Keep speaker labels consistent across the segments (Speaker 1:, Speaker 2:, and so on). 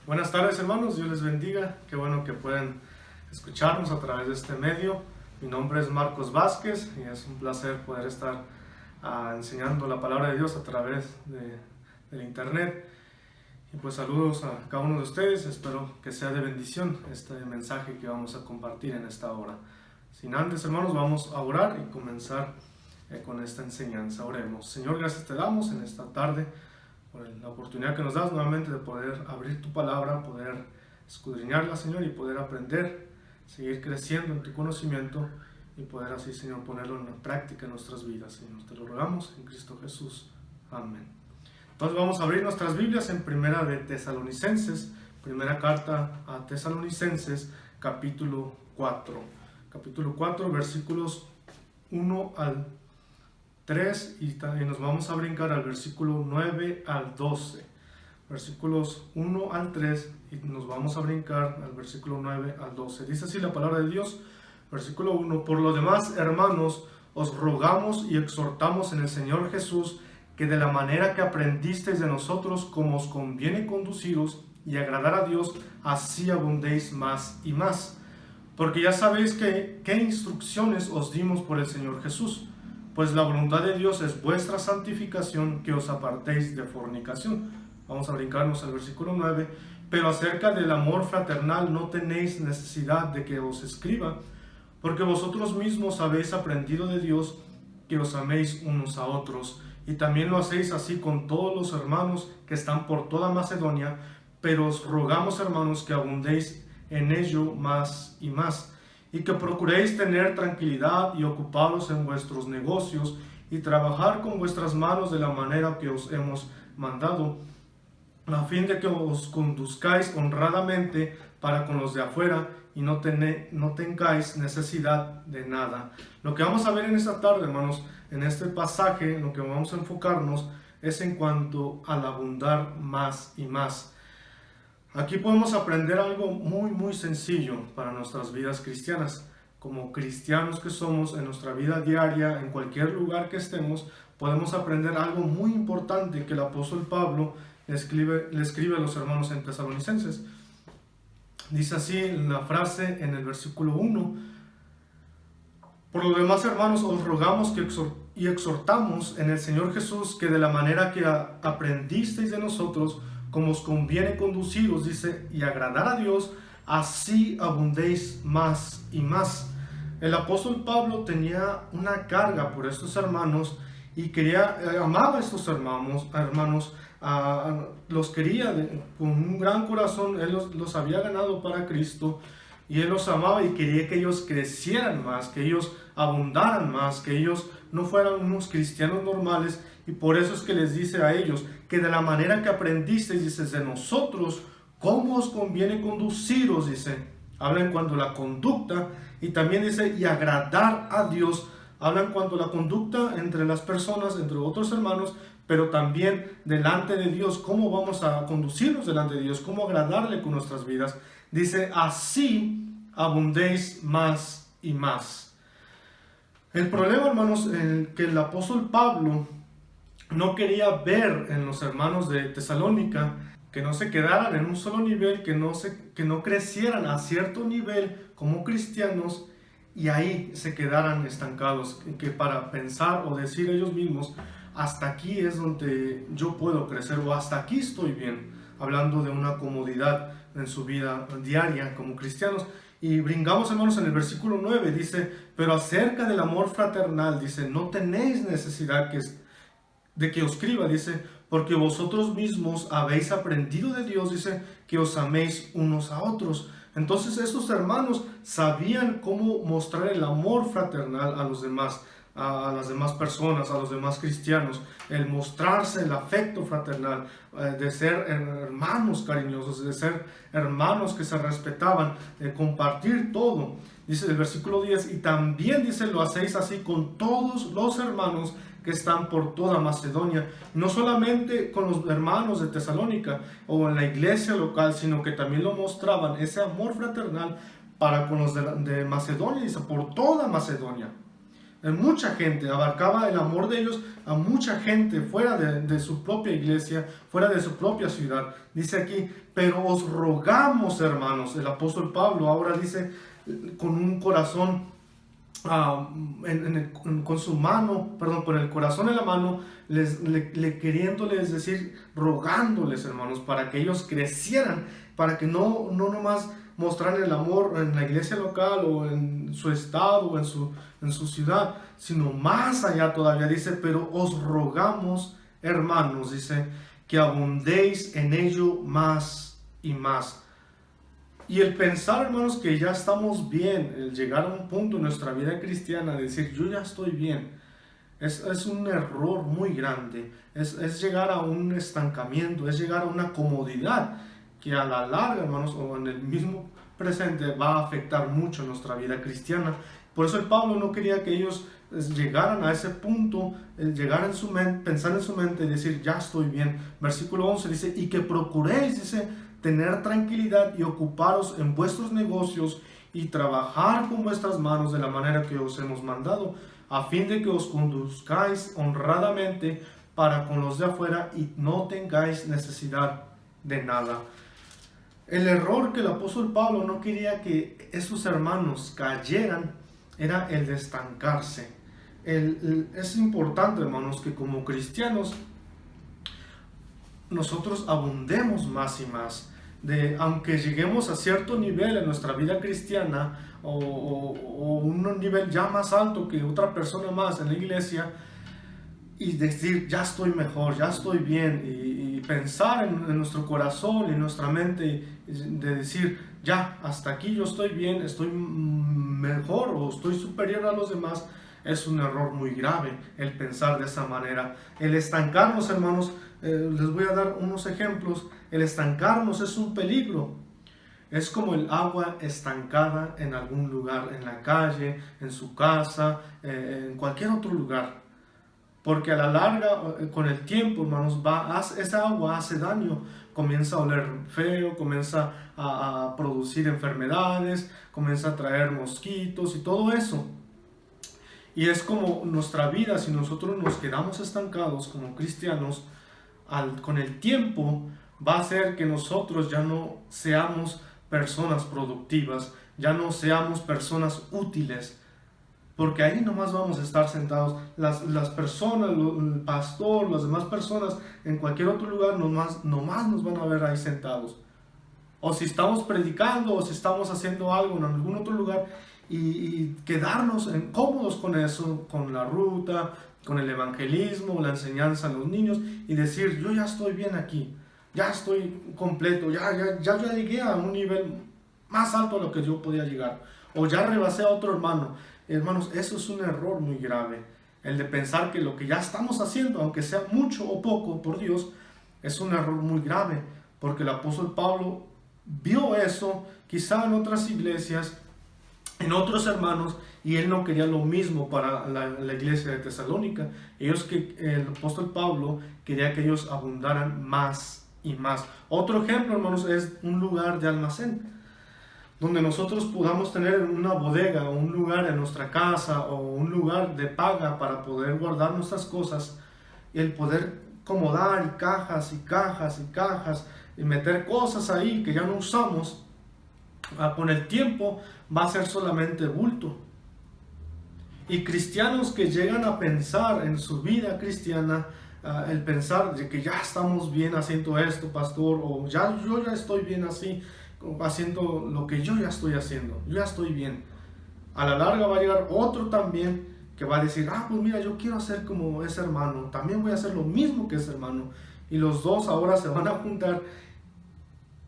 Speaker 1: Buenas tardes, hermanos, Dios les bendiga. Qué bueno que pueden escucharnos a través de este medio. Mi nombre es Marcos Vázquez y es un placer poder estar enseñando la palabra de Dios a través del internet. Y pues saludos a cada uno de ustedes. Espero que sea de bendición este mensaje que vamos a compartir en esta hora. Sin antes, hermanos, vamos a orar y comenzar con esta enseñanza. Oremos. Señor, gracias te damos en esta tarde por la oportunidad que nos das nuevamente de poder abrir tu palabra, poder escudriñarla, Señor, y poder aprender, seguir creciendo en tu conocimiento y poder así, Señor, ponerlo en práctica en nuestras vidas, Señor. Te lo rogamos en Cristo Jesús. Amén. Entonces vamos a abrir nuestras Biblias en Primera de Tesalonicenses, primera carta a Tesalonicenses, capítulo 4. Capítulo 4, versículos 1 al 3 y nos vamos a brincar al versículo 9 al 12. Versículos 1 al 3 y nos vamos a brincar al versículo 9 al 12. Dice así la palabra de Dios, versículo 1: Por lo demás, hermanos, os rogamos y exhortamos en el Señor Jesús que de la manera que aprendisteis de nosotros, como os conviene conduciros y agradar a Dios, así abundéis más y más. Porque ya sabéis qué instrucciones os dimos por el Señor Jesús. Pues la voluntad de Dios es vuestra santificación, que os apartéis de fornicación. Vamos a brincarnos al versículo 9. Pero acerca del amor fraternal no tenéis necesidad de que os escriba, porque vosotros mismos habéis aprendido de Dios que os améis unos a otros. Y también lo hacéis así con todos los hermanos que están por toda Macedonia. Pero os rogamos, hermanos, que abundéis en ello más y más, y que procuréis tener tranquilidad y ocuparos en vuestros negocios y trabajar con vuestras manos de la manera que os hemos mandado, a fin de que os conduzcáis honradamente para con los de afuera y no tengáis necesidad de nada. Lo que vamos a ver en esta tarde, hermanos, en este pasaje, lo que vamos a enfocarnos es en cuanto al abundar más y más. Aquí podemos aprender algo muy sencillo para nuestras vidas cristianas. Como cristianos que somos, en nuestra vida diaria, en cualquier lugar que estemos, podemos aprender algo muy importante que el apóstol Pablo le escribe a los hermanos en Tesalonicenses. Dice así la frase en el versículo 1: Por lo demás, hermanos, os rogamos y exhortamos en el Señor Jesús que de la manera que aprendisteis de nosotros, como os conviene conduciros, dice, y agradar a Dios, así abundéis más y más. El apóstol Pablo tenía una carga por estos hermanos y amaba a estos hermanos, los quería con un gran corazón. Él los había ganado para Cristo y él los amaba y quería que ellos crecieran más, que ellos abundaran más, que ellos no fueran unos cristianos normales. Y por eso es que les dice a ellos que de la manera que aprendisteis, dice, de nosotros, cómo os conviene conduciros, dice. Habla en cuanto a la conducta y también dice, y agradar a Dios. Habla en cuanto a la conducta entre las personas, entre otros hermanos, pero también delante de Dios, cómo vamos a conducirnos delante de Dios, cómo agradarle con nuestras vidas. Dice, así abundéis más y más. El problema, hermanos, que el apóstol Pablo no quería ver en los hermanos de Tesalónica que no se quedaran en un solo nivel, que no crecieran a cierto nivel como cristianos y ahí se quedaran estancados, que para pensar o decir ellos mismos, hasta aquí es donde yo puedo crecer o hasta aquí estoy bien, hablando de una comodidad en su vida diaria como cristianos. Y brincamos, hermanos, en el versículo 9, dice, pero acerca del amor fraternal, dice, no tenéis necesidad de que os escriba, dice, porque vosotros mismos habéis aprendido de Dios, dice, que os améis unos a otros. Entonces estos hermanos sabían cómo mostrar el amor fraternal a los demás. a las demás personas, a los demás cristianos, el mostrarse el afecto fraternal, de ser hermanos cariñosos, de ser hermanos que se respetaban, de compartir todo. Dice el versículo 10, y también dice, lo hacéis así con todos los hermanos que están por toda Macedonia, no solamente con los hermanos de Tesalónica o en la iglesia local, sino que también lo mostraban, ese amor fraternal para con los de Macedonia, dice, por toda Macedonia. Mucha gente, abarcaba el amor de ellos a mucha gente fuera de su propia iglesia, fuera de su propia ciudad. Dice aquí, pero os rogamos, hermanos, el apóstol Pablo ahora dice con un corazón, con su mano, perdón, con el corazón en la mano, queriéndoles decir, rogándoles, hermanos, para que ellos crecieran, para que no nomás mostraran el amor en la iglesia local o en su estado o en su ciudad, sino más allá todavía. Dice, pero os rogamos, hermanos, dice, que abundéis en ello más y más. Y el pensar, hermanos, que ya estamos bien, el llegar a un punto en nuestra vida cristiana de decir, yo ya estoy bien, es un error muy grande. Es llegar a un estancamiento, es llegar a una comodidad que a la larga, hermanos, o en el mismo presente va a afectar mucho nuestra vida cristiana. Por eso el Pablo no quería que ellos llegaran a ese punto, llegar en su mente, pensar en su mente y decir, ya estoy bien. Versículo 11 dice, y que procuréis, dice, tener tranquilidad y ocuparos en vuestros negocios y trabajar con vuestras manos de la manera que os hemos mandado, a fin de que os conduzcáis honradamente para con los de afuera y no tengáis necesidad de nada. El error que el apóstol Pablo no quería que esos hermanos cayeran era el de estancarse. Es importante, hermanos, que como cristianos nosotros abundemos más y más. Aunque lleguemos a cierto nivel en nuestra vida cristiana o un nivel ya más alto que otra persona más en la iglesia, y decir, ya estoy mejor, ya estoy bien, y pensar en nuestro corazón y en nuestra mente, de decir, ya, hasta aquí yo estoy bien, estoy mejor o estoy superior a los demás, es un error muy grave el pensar de esa manera. El estancarnos, hermanos, les voy a dar unos ejemplos. El estancarnos es un peligro. Es como el agua estancada en algún lugar, en la calle, en su casa, en cualquier otro lugar. Porque a la larga, con el tiempo, hermanos, esa agua hace daño. Comienza a oler feo, comienza a producir enfermedades, comienza a traer mosquitos y todo eso. Y es como nuestra vida, si nosotros nos quedamos estancados como cristianos, con el tiempo va a hacer que nosotros ya no seamos personas productivas, ya no seamos personas útiles, porque ahí nomás vamos a estar sentados. Las personas, el pastor, las demás personas en cualquier otro lugar nomás nos van a ver ahí sentados. O si estamos predicando o si estamos haciendo algo en algún otro lugar y quedarnos cómodos con eso, con la ruta, con el evangelismo, la enseñanza a los niños, y decir, yo ya estoy bien aquí, ya estoy completo, ya llegué a un nivel más alto a lo que yo podía llegar, o ya rebasé a otro hermano. Hermanos, eso es un error muy grave, el de pensar que lo que ya estamos haciendo, aunque sea mucho o poco por Dios, es un error muy grave, porque el apóstol Pablo vio eso quizá en otras iglesias, en otros hermanos, y él no quería lo mismo para la iglesia de Tesalónica. El apóstol Pablo quería que ellos abundaran más y más. Otro ejemplo, hermanos, es un lugar de almacén, donde nosotros podamos tener una bodega o un lugar en nuestra casa o un lugar de paga para poder guardar nuestras cosas, y el poder acomodar y cajas y cajas y cajas y meter cosas ahí que ya no usamos, con el tiempo va a ser solamente bulto. Y cristianos que llegan a pensar en su vida cristiana, el pensar de que ya estamos bien haciendo esto, pastor, o yo ya estoy bien así, haciendo lo que yo ya estoy haciendo, yo ya estoy bien. A la larga va a llegar otro también que va a decir, pues mira, yo quiero hacer como ese hermano, también voy a hacer lo mismo que ese hermano. Y los dos ahora se van a juntar,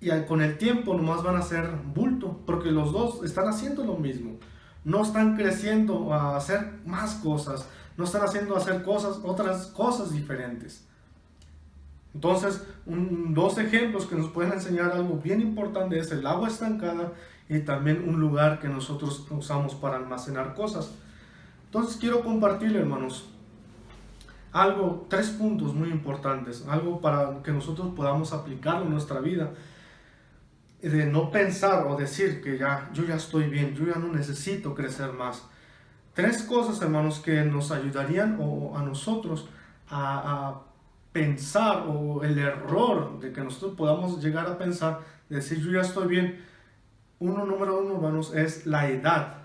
Speaker 1: y con el tiempo nomás van a ser bulto, porque los dos están haciendo lo mismo. no están creciendo a hacer más cosas, no están haciendo otras cosas diferentes. Entonces, dos ejemplos que nos pueden enseñar algo bien importante es el agua estancada y también un lugar que nosotros usamos para almacenar cosas. Entonces quiero compartirle, hermanos, tres puntos muy importantes, algo para que nosotros podamos aplicarlo en nuestra vida, de no pensar o decir que yo ya estoy bien, yo ya no necesito crecer más. Tres cosas, hermanos, que nos ayudarían a nosotros a pensar, o el error de que nosotros podamos llegar a pensar, decir yo ya estoy bien. Número uno, hermanos, es la edad.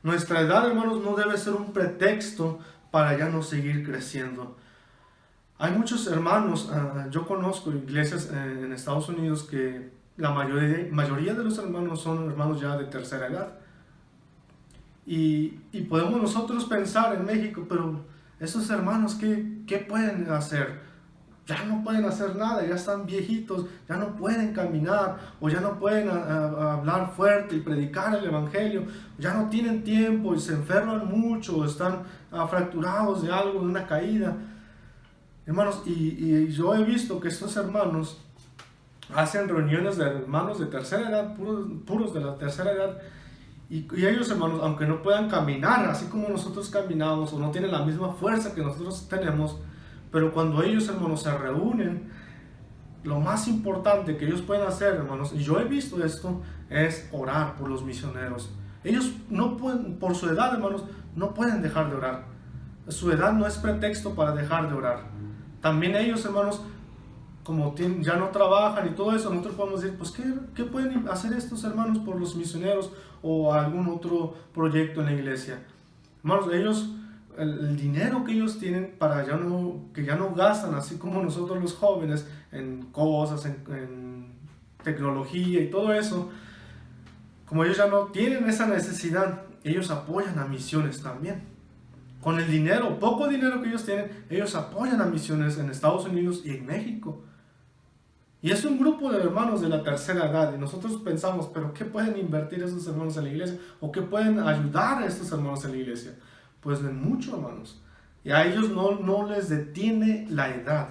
Speaker 1: Nuestra edad, hermanos, no debe ser un pretexto para ya no seguir creciendo. Hay muchos hermanos, yo conozco iglesias en Estados Unidos que la mayoría de los hermanos son hermanos ya de tercera edad. Y podemos nosotros pensar en México, pero esos hermanos, ¿qué pueden hacer? Ya no pueden hacer nada, ya están viejitos, ya no pueden caminar, o ya no pueden hablar fuerte y predicar el evangelio, ya no tienen tiempo y se enferman mucho, o están fracturados de algo, de una caída. Hermanos, y yo he visto que estos hermanos hacen reuniones de hermanos de tercera edad, puros de la tercera edad, y ellos, hermanos, aunque no puedan caminar así como nosotros caminamos, o no tienen la misma fuerza que nosotros tenemos, pero cuando ellos, hermanos, se reúnen, lo más importante que ellos pueden hacer, hermanos, y yo he visto esto, es orar por los misioneros. Ellos no pueden, por su edad, hermanos, no pueden dejar de orar. Su edad no es pretexto para dejar de orar. También ellos, hermanos, como ya no trabajan y todo eso, nosotros podemos decir, pues, ¿qué pueden hacer estos hermanos por los misioneros o algún otro proyecto en la iglesia? Hermanos, ellos, el dinero que ellos tienen que ya no gastan así como nosotros los jóvenes en cosas, en tecnología y todo eso, como ellos ya no tienen esa necesidad, ellos apoyan a misiones también. Con el dinero, poco dinero que ellos tienen, ellos apoyan a misiones en Estados Unidos y en México. Y es un grupo de hermanos de la tercera edad, y nosotros pensamos, pero ¿qué pueden invertir esos hermanos en la iglesia? ¿O qué pueden ayudar a estos hermanos en la iglesia? Pues en mucho, hermanos. Y a ellos no les detiene la edad.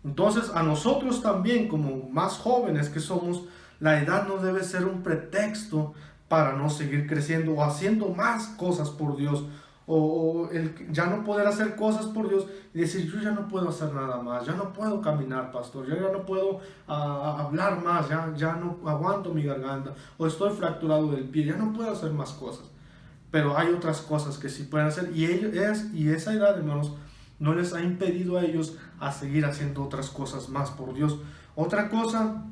Speaker 1: Entonces, a nosotros también, como más jóvenes que somos, la edad no debe ser un pretexto para no seguir creciendo o haciendo más cosas por Dios. O el ya no poder hacer cosas por Dios y decir, yo ya no puedo hacer nada más, ya no puedo caminar, pastor, yo ya no puedo hablar más, ya no aguanto mi garganta, o estoy fracturado del pie, ya no puedo hacer más cosas. Pero hay otras cosas que sí pueden hacer, y esa edad, hermanos, no les ha impedido a ellos a seguir haciendo otras cosas más por Dios. Otra cosa,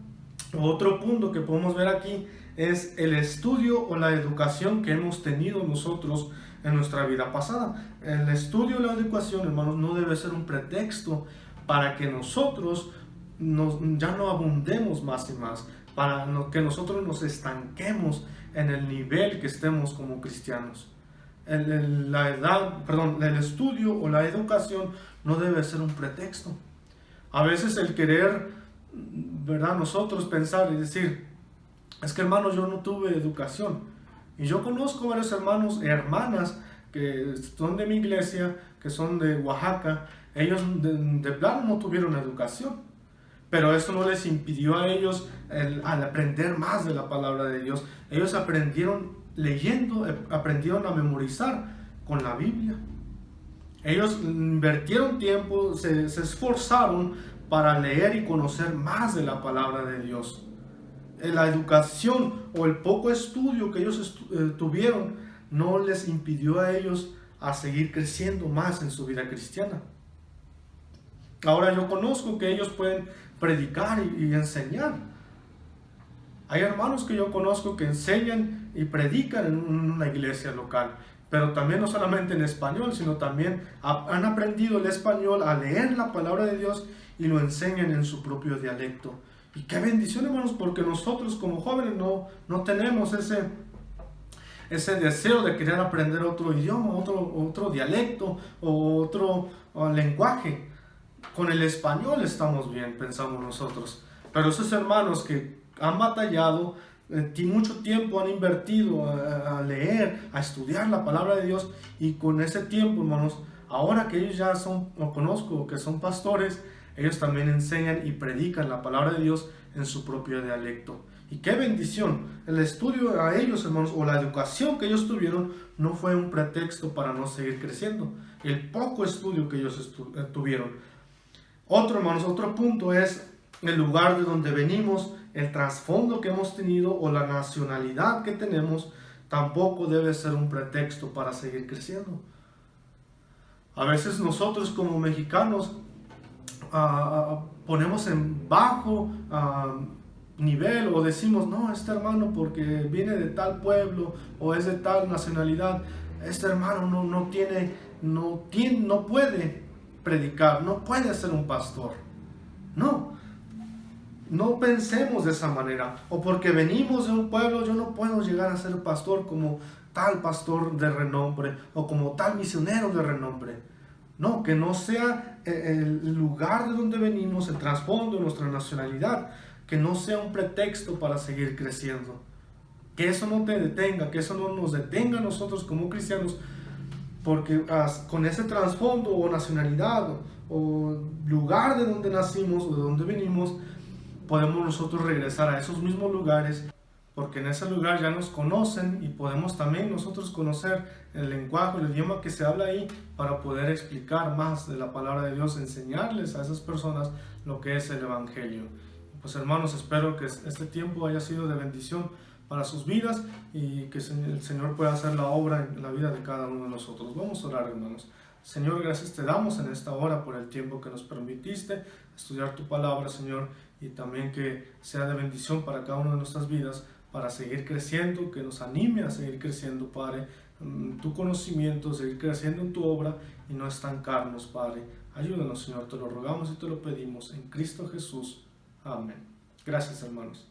Speaker 1: otro punto que podemos ver aquí es el estudio o la educación que hemos tenido nosotros en nuestra vida pasada. El estudio y la educación, hermanos, no debe ser un pretexto para que nosotros ya no abundemos más y más, para que nosotros nos estanquemos en el nivel que estemos como cristianos. El estudio o la educación no debe ser un pretexto. A veces el querer, ¿verdad?, nosotros pensar y decir, es que, hermanos, yo no tuve educación. Y yo conozco varios hermanos y hermanas que son de mi iglesia, que son de Oaxaca. Ellos de plano no tuvieron educación, pero eso no les impidió a ellos al aprender más de la palabra de Dios. Ellos aprendieron leyendo, aprendieron a memorizar con la Biblia. Ellos invirtieron tiempo, se esforzaron para leer y conocer más de la palabra de Dios. La educación o el poco estudio que ellos tuvieron no les impidió a ellos a seguir creciendo más en su vida cristiana. Ahora yo conozco que ellos pueden predicar y enseñar. Hay hermanos que yo conozco que enseñan y predican en una iglesia local, pero también no solamente en español, sino también han aprendido el español a leer la palabra de Dios y lo enseñan en su propio dialecto. Y qué bendición, hermanos, porque nosotros como jóvenes no tenemos ese deseo de querer aprender otro idioma, otro dialecto o otro lenguaje. Con el español estamos bien, pensamos nosotros. Pero esos hermanos que han batallado mucho tiempo han invertido a leer, a estudiar la palabra de Dios, y con ese tiempo, hermanos, ahora que ellos ya son, o conozco que son pastores, ellos también enseñan y predican la palabra de Dios en su propio dialecto. Y qué bendición. El estudio a ellos, hermanos, o la educación que ellos tuvieron, no fue un pretexto para no seguir creciendo. El poco estudio que ellos tuvieron. Otro punto es el lugar de donde venimos, el trasfondo que hemos tenido o la nacionalidad que tenemos, tampoco debe ser un pretexto para seguir creciendo. A veces nosotros como mexicanos ponemos en bajo nivel, o decimos, no, este hermano porque viene de tal pueblo o es de tal nacionalidad, este hermano no puede predicar, no puede ser un pastor. No pensemos de esa manera. O porque venimos de un pueblo, yo no puedo llegar a ser pastor como tal pastor de renombre o como tal misionero de renombre. No, que no sea el lugar de donde venimos, el trasfondo de nuestra nacionalidad, que no sea un pretexto para seguir creciendo. Que eso no te detenga, que eso no nos detenga a nosotros como cristianos, porque con ese trasfondo o nacionalidad o lugar de donde nacimos o de donde venimos, podemos nosotros regresar a esos mismos lugares, porque en ese lugar ya nos conocen y podemos también nosotros conocer el lenguaje, el idioma que se habla ahí, para poder explicar más de la palabra de Dios, enseñarles a esas personas lo que es el Evangelio. Pues hermanos, espero que este tiempo haya sido de bendición para sus vidas y que el Señor pueda hacer la obra en la vida de cada uno de nosotros. Vamos a orar, hermanos. Señor, gracias te damos en esta hora por el tiempo que nos permitiste estudiar tu palabra, Señor, y también que sea de bendición para cada una de nuestras vidas, para seguir creciendo, que nos anime a seguir creciendo, Padre, en tu conocimiento, seguir creciendo en tu obra y no estancarnos, Padre. Ayúdanos, Señor, te lo rogamos y te lo pedimos en Cristo Jesús. Amén. Gracias, hermanos.